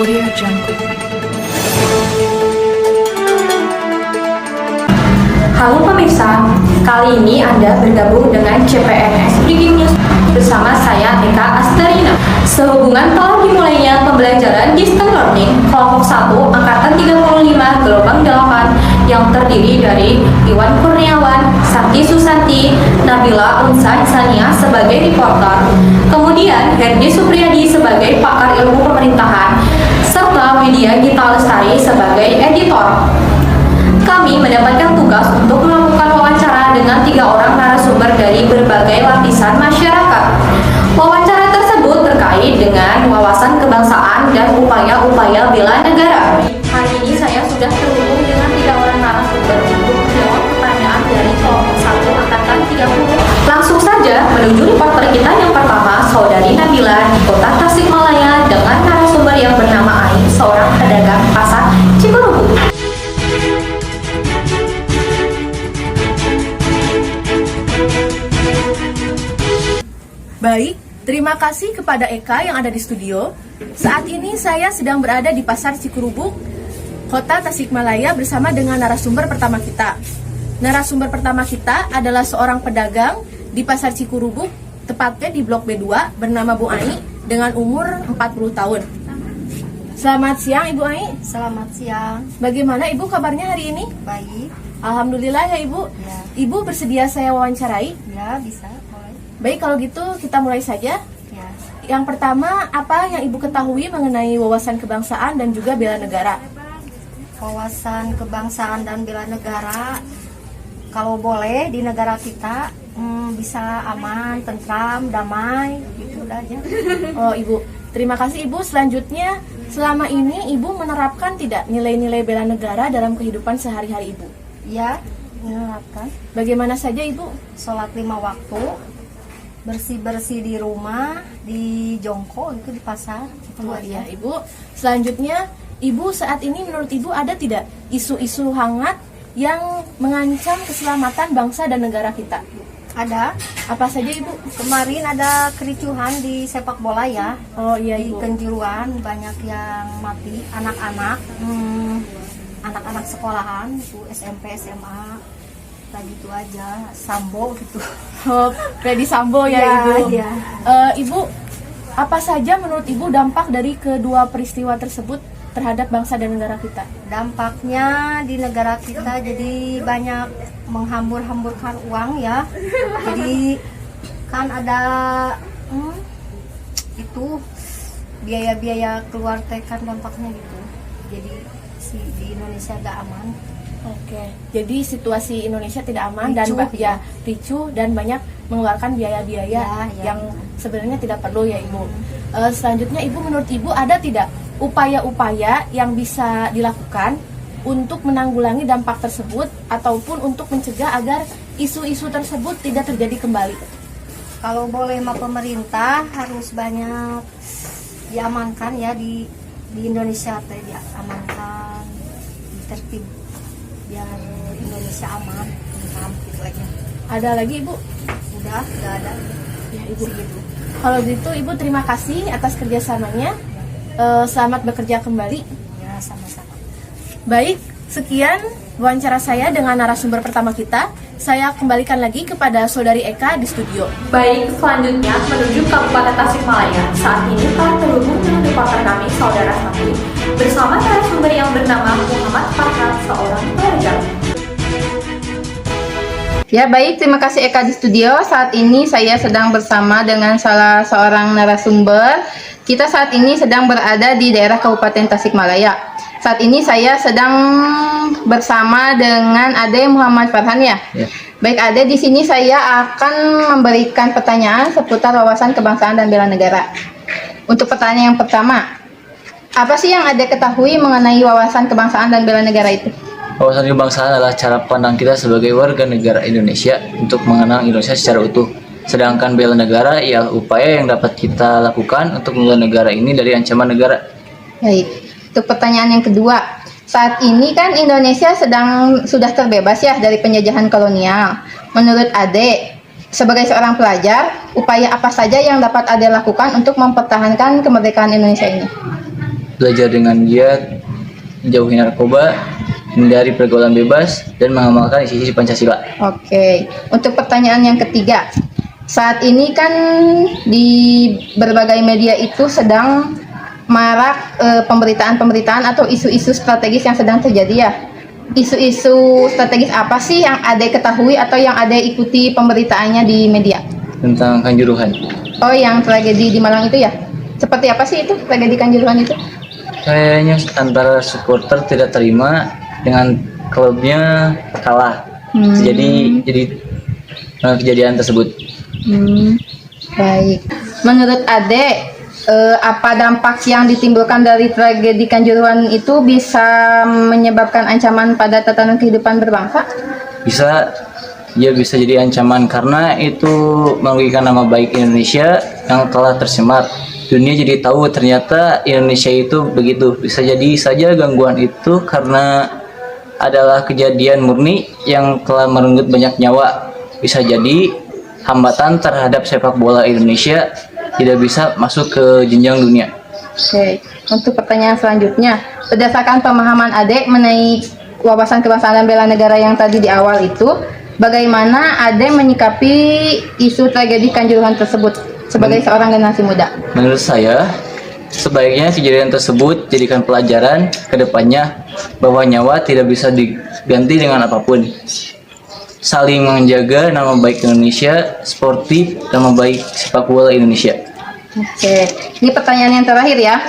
Audio Jungle. Halo pemirsa, kali ini Anda bergabung dengan CPNS Breaking News bersama saya Eka Asterina. Sehubungan telah dimulainya pembelajaran distance learning kelompok 1 angkatan 35 gelombang 8 yang terdiri dari Iwan Kurniawan, Santi Susanti, Nabila Unsa Insania sebagai reporter, kemudian Herdi Supriyadi sebagai pakar ilmu pemerintahan, serta Widya Gita Lestari sebagai editor. Kami mendapatkan tugas untuk melakukan wawancara dengan 3 orang narasumber dari berbagai lapisan masyarakat. Wawancara tersebut terkait dengan wawasan kebangsaan dan upaya-upaya bela negara. Hari ini saya sudah terhubung dengan 3 orang narasumber untuk menjawab pertanyaan dari kelompok 1 angkatan 30. Langsung saja menuju reporter kita yang pertama, Saudari Nabila di kota Tasikmalaya dengan narasumber yang bernama Aing, seorang pedagang pasar Cikurubuk. Baik, terima kasih kepada Eka yang ada di studio. Saat ini saya sedang berada di Pasar Cikurubuk, Kota Tasikmalaya bersama dengan narasumber pertama kita. Narasumber pertama kita adalah seorang pedagang di Pasar Cikurubuk, tepatnya di Blok B2, bernama Bu Ai dengan umur 40 tahun. Selamat siang Ibu Ai. Selamat siang. Bagaimana Ibu kabarnya hari ini? Baik. Alhamdulillah ya Ibu. Ya. Ibu bersedia saya wawancarai? Ya, bisa. Boleh. Baik, kalau gitu kita mulai saja. Ya. Yang pertama, apa yang Ibu ketahui mengenai wawasan kebangsaan dan juga bela negara? Wawasan kebangsaan dan bela negara, kalau boleh di negara kita bisa aman, tentram, damai, gitu aja. Oh Ibu, terima kasih Ibu. Selanjutnya, selama ini Ibu menerapkan tidak nilai-nilai bela negara dalam kehidupan sehari-hari Ibu? Ya, menerapkan. Bagaimana saja Ibu? Sholat 5 waktu, bersih-bersih di rumah, di jongko, itu di pasar. Itu Oh aja. iya Ibu. Selanjutnya, Ibu saat ini menurut Ibu ada tidak isu-isu hangat yang mengancam keselamatan bangsa dan negara kita? Ada. Apa saja Ibu? Kemarin ada kericuhan di sepak bola ya. Oh iya Di Ibu. Kenjuruan banyak yang mati, anak-anak, anak-anak sekolahan, itu SMP, SMA, tadi itu aja, Sambo gitu. Oh, Freddy Sambo ya, Ya, Ibu. ya. Ibu, apa saja menurut Ibu dampak dari kedua peristiwa tersebut terhadap bangsa dan negara kita? Dampaknya di negara kita jadi banyak menghambur-hamburkan uang ya. Jadi kan ada itu biaya-biaya keluar tekan dampaknya gitu. Jadi di Indonesia gak aman. Oke, jadi situasi Indonesia tidak aman Ricuh, dan ya. ricuh dan banyak mengeluarkan biaya-biaya Ya, yang sebenarnya tidak perlu ya Ibu. Selanjutnya Ibu, menurut Ibu ada tidak upaya-upaya yang bisa dilakukan untuk menanggulangi dampak tersebut ataupun untuk mencegah agar isu-isu tersebut tidak terjadi kembali? Kalau boleh mah pemerintah harus banyak diamankan ya di Indonesia teh diamankan, ditertib biar Indonesia aman, tentram gitu aja. Ada lagi Ibu? Udah ada. Ya Ibu. Segitu. Kalau gitu Ibu terima kasih atas kerjasamanya. Selamat bekerja kembali. Ya, sama-sama. Baik, sekian wawancara saya dengan narasumber pertama kita. Saya kembalikan lagi kepada Saudari Eka di studio. Baik, selanjutnya menuju Kabupaten Tasikmalaya. Saat ini telah terhubung dengan reporter kami, Saudara Santi, bersama narasumber yang bernama Muhammad Farhan, seorang pelajar. Ya baik, terima kasih Eka di studio. Saat ini saya sedang bersama dengan salah seorang narasumber. Kita saat ini sedang berada di daerah Kabupaten Tasikmalaya. Saat ini saya sedang bersama dengan Ade Muhammad Farhan ya. Baik Ade, di sini saya akan memberikan pertanyaan seputar wawasan kebangsaan dan bela negara. Untuk pertanyaan yang pertama, apa sih yang Ade ketahui mengenai wawasan kebangsaan dan bela negara itu? Wawasan kebangsaan adalah cara pandang kita sebagai warga negara Indonesia untuk mengenal Indonesia secara utuh. Sedangkan bela negara ialah upaya yang dapat kita lakukan untuk membela negara ini dari ancaman negara. Baik, untuk pertanyaan yang kedua, saat ini kan Indonesia sudah terbebas ya dari penjajahan kolonial. Menurut Ade, sebagai seorang pelajar, upaya apa saja yang dapat Ade lakukan untuk mempertahankan kemerdekaan Indonesia ini? belajar dengan giat, menjauhi narkoba, hindari pergaulan bebas, dan mengamalkan isi-isi Pancasila. Oke, untuk pertanyaan yang ketiga, saat ini kan di berbagai media itu sedang marak pemberitaan-pemberitaan atau isu-isu strategis yang sedang terjadi ya. Isu-isu strategis apa sih yang Ade ketahui atau yang Ade ikuti pemberitaannya di media? Tentang Kanjuruhan. Oh, yang tragedi di Malang itu ya? Seperti apa sih itu tragedi Kanjuruhan itu? Kayaknya antara supporter tidak terima dengan klubnya kalah. Jadi kejadian tersebut. Baik. Menurut Ade, apa dampak yang ditimbulkan dari tragedi Kanjuruhan itu bisa menyebabkan ancaman pada tatanan kehidupan berbangsa? Bisa jadi ancaman karena itu merugikan nama baik Indonesia yang telah tercemar. Dunia jadi tahu ternyata Indonesia itu begitu. Bisa jadi saja gangguan itu karena adalah kejadian murni yang telah merenggut banyak nyawa. Bisa jadi hambatan terhadap sepak bola Indonesia tidak bisa masuk ke jenjang dunia. Oke, untuk pertanyaan selanjutnya, berdasarkan pemahaman Ade mengenai wawasan kebangsaan dan bela negara yang tadi di awal itu, bagaimana Ade menyikapi isu tragedi Kanjuruhan tersebut sebagai seorang generasi muda? Menurut saya, sebaiknya kejadian tersebut jadikan pelajaran ke depannya bahwa nyawa tidak bisa diganti dengan apapun. Saling menjaga nama baik Indonesia, sportif, nama baik sepak bola Indonesia. Oke, ini pertanyaan yang terakhir ya.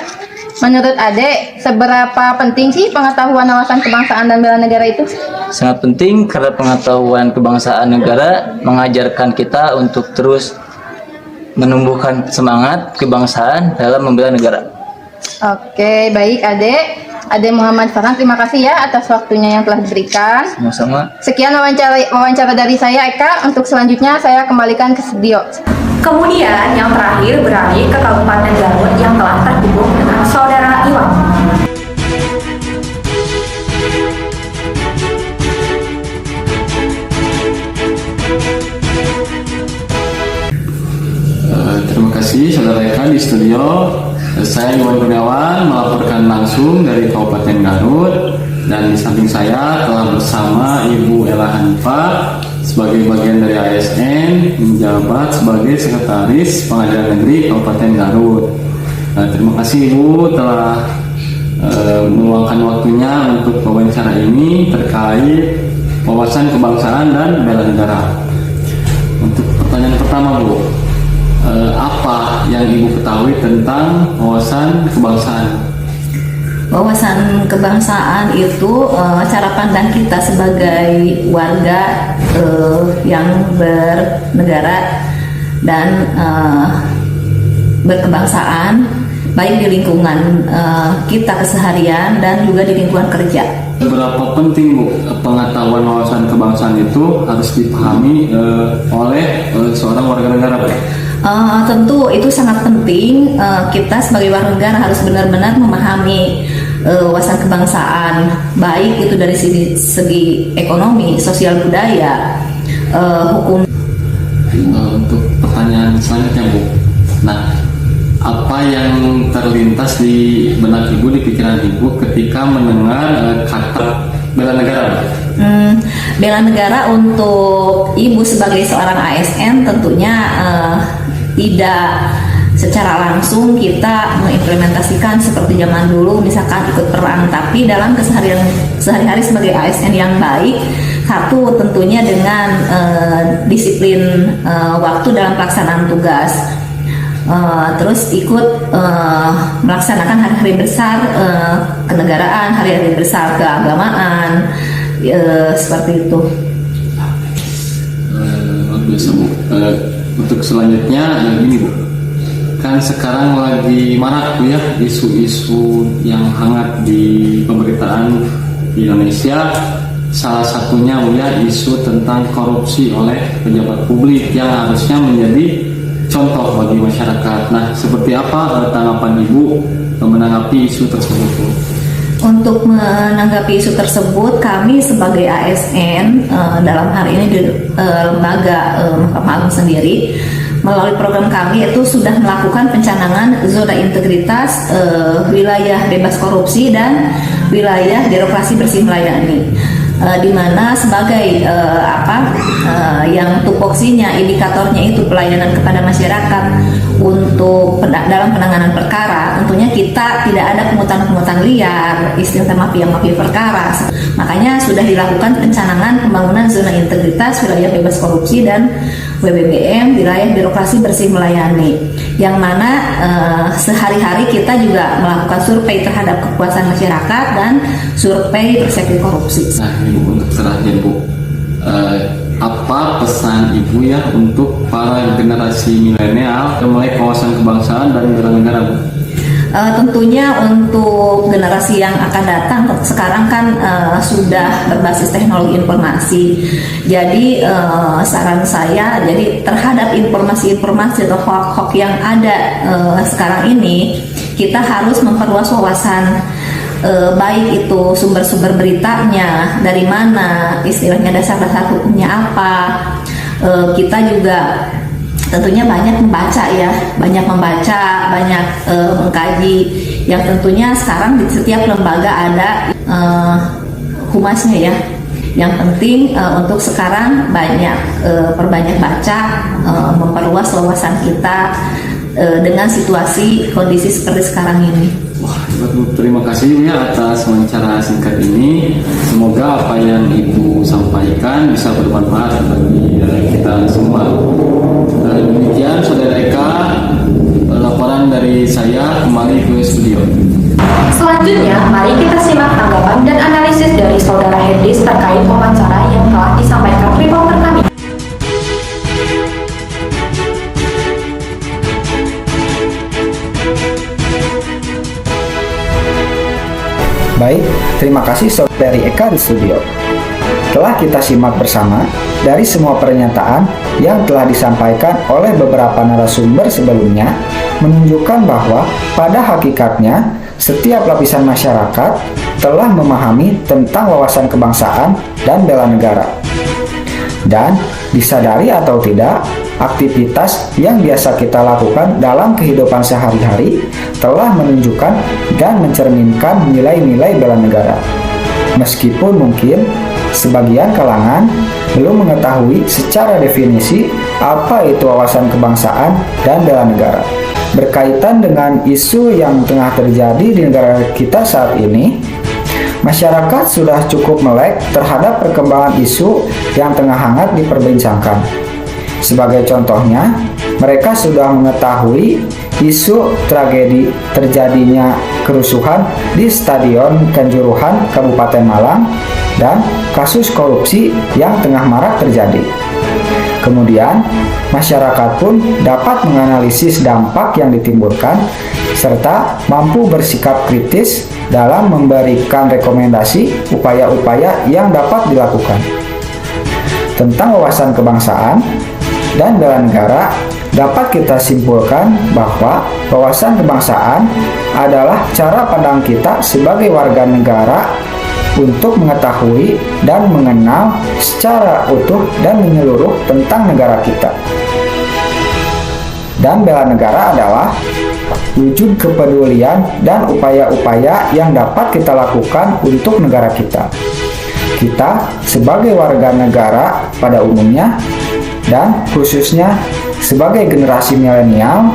Menurut Ade, seberapa penting sih pengetahuan wawasan kebangsaan dan bela negara itu? Sangat penting karena pengetahuan kebangsaan negara mengajarkan kita untuk terus menumbuhkan semangat kebangsaan dalam membela negara. Oke, baik Ade. Ade Muhammad Farhan, terima kasih ya atas waktunya yang telah diberikan. Sama-sama. Sekian wawancara dari saya Eka. Untuk selanjutnya saya kembalikan ke studio. Kemudian yang terakhir beralih ke Kabupaten Garut yang telah terhubung dengan Saudara Iwan. Terima kasih Saudara Eka di studio. Saya Iwan Kurniawan melaporkan langsung dari Kabupaten Garut, dan di samping saya telah bersama Ibu Ella Hanifah sebagai bagian dari ASN, menjabat sebagai Sekretaris Pengadilan Negeri Kabupaten Garut. Terima kasih Ibu telah meluangkan waktunya untuk wawancara ini terkait wawasan kebangsaan dan bela negara. Untuk pertanyaan pertama Bu, apa yang Ibu ketahui tentang wawasan kebangsaan? Wawasan kebangsaan itu cara pandang kita sebagai warga yang bernegara dan berkebangsaan, baik di lingkungan kita keseharian dan juga di lingkungan kerja. Berapa penting Bu pengetahuan wawasan kebangsaan itu harus dipahami oleh seorang warga negara Bu? Tentu itu sangat penting. Kita sebagai warga negara harus benar-benar memahami wawasan kebangsaan, baik itu dari segi ekonomi, sosial budaya, hukum. Untuk pertanyaan selanjutnya Bu, nah apa yang terlintas di benak Ibu, di pikiran Ibu ketika mendengar kata bela negara? Bela negara untuk Ibu sebagai seorang ASN tentunya tidak secara langsung kita mengimplementasikan seperti zaman dulu misalkan ikut perang, tapi dalam keseharian sehari-hari sebagai ASN yang baik, satu tentunya dengan disiplin waktu dalam pelaksanaan tugas, terus ikut melaksanakan hari-hari besar kenegaraan, hari-hari besar keagamaan, seperti itu. Luar biasa Bu. Untuk selanjutnya gini Bu, kan sekarang lagi marak tuh ya isu-isu yang hangat di pemberitaan di Indonesia. Salah satunya Bu ya, isu tentang korupsi oleh pejabat publik yang harusnya menjadi contoh bagi masyarakat. Nah, seperti apa tanggapan Ibu menanggapi isu tersebut Bu? Untuk menanggapi isu tersebut, kami sebagai ASN dalam hari ini di lembaga Mahkamah Agung sendiri melalui program kami itu sudah melakukan pencanangan zona integritas, wilayah bebas korupsi dan wilayah birokrasi bersih melayani. Di mana sebagai yang tupoksinya, indikatornya itu pelayanan kepada masyarakat untuk dalam penanganan perkara, tentunya kita tidak ada pungutan-pungutan liar, istilah mafia-mafia perkara. Makanya sudah dilakukan pencanangan pembangunan zona integritas, wilayah bebas korupsi dan WBBM, wilayah birokrasi bersih melayani, yang mana sehari-hari kita juga melakukan survei terhadap kepuasan masyarakat dan survei persepsi korupsi. Nah, Ibu, untuk terakhir Bu, apa pesan Ibu ya untuk para generasi milenial yang mulai kawasan kebangsaan dan bela negara, Bu? Tentunya untuk generasi yang akan datang sekarang kan sudah berbasis teknologi informasi. Jadi saran saya, jadi terhadap informasi-informasi atau hoax yang ada sekarang ini, kita harus memperluas wawasan, baik itu sumber-sumber beritanya dari mana, istilahnya dasar-dasar hukumnya apa. Kita juga tentunya banyak membaca ya, banyak mengkaji, yang tentunya sekarang di setiap lembaga ada humasnya ya. Yang penting untuk sekarang perbanyak baca, memperluas wawasan kita dengan situasi kondisi seperti sekarang ini. Wah, terima kasih ya atas wawancara singkat ini. Semoga apa yang Ibu sampaikan bisa bermanfaat bagi kita semua. Demikian Saudara Eka, laporan dari saya kembali ke studio. Selanjutnya, mari kita simak tanggapan dan analisis dari Saudara Herdis terkait wawancara yang telah disampaikan reporter kami. Baik, terima kasih Saudari Eka di studio. Telah kita simak bersama dari semua pernyataan yang telah disampaikan oleh beberapa narasumber sebelumnya, menunjukkan bahwa pada hakikatnya setiap lapisan masyarakat telah memahami tentang wawasan kebangsaan dan bela negara. Dan disadari atau tidak, aktivitas yang biasa kita lakukan dalam kehidupan sehari-hari telah menunjukkan dan mencerminkan nilai-nilai bela negara. Meskipun mungkin sebagian kalangan belum mengetahui secara definisi apa itu wawasan kebangsaan dan bela negara. Berkaitan dengan isu yang tengah terjadi di negara kita saat ini, masyarakat sudah cukup melek terhadap perkembangan isu yang tengah hangat diperbincangkan. Sebagai contohnya, mereka sudah mengetahui isu tragedi terjadinya kerusuhan di Stadion Kanjuruhan, Kabupaten Malang, dan kasus korupsi yang tengah marak terjadi. Kemudian, masyarakat pun dapat menganalisis dampak yang ditimbulkan serta mampu bersikap kritis dalam memberikan rekomendasi upaya-upaya yang dapat dilakukan. Tentang wawasan kebangsaan dan bela negara, dapat kita simpulkan bahwa wawasan kebangsaan adalah cara pandang kita sebagai warga negara untuk mengetahui dan mengenal secara utuh dan menyeluruh tentang negara kita. Dan bela negara adalah wujud kepedulian dan upaya-upaya yang dapat kita lakukan untuk negara kita. Kita sebagai warga negara pada umumnya dan khususnya sebagai generasi milenial,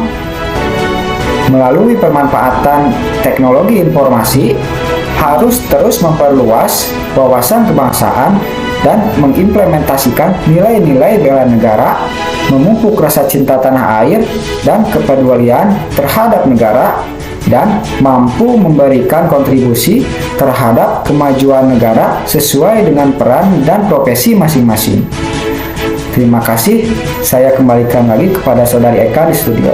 melalui pemanfaatan teknologi informasi harus terus memperluas wawasan kebangsaan dan mengimplementasikan nilai-nilai bela negara, memupuk rasa cinta tanah air dan kepedulian terhadap negara, dan mampu memberikan kontribusi terhadap kemajuan negara sesuai dengan peran dan profesi masing-masing. Terima kasih, saya kembalikan lagi kepada Saudari Eka di studio.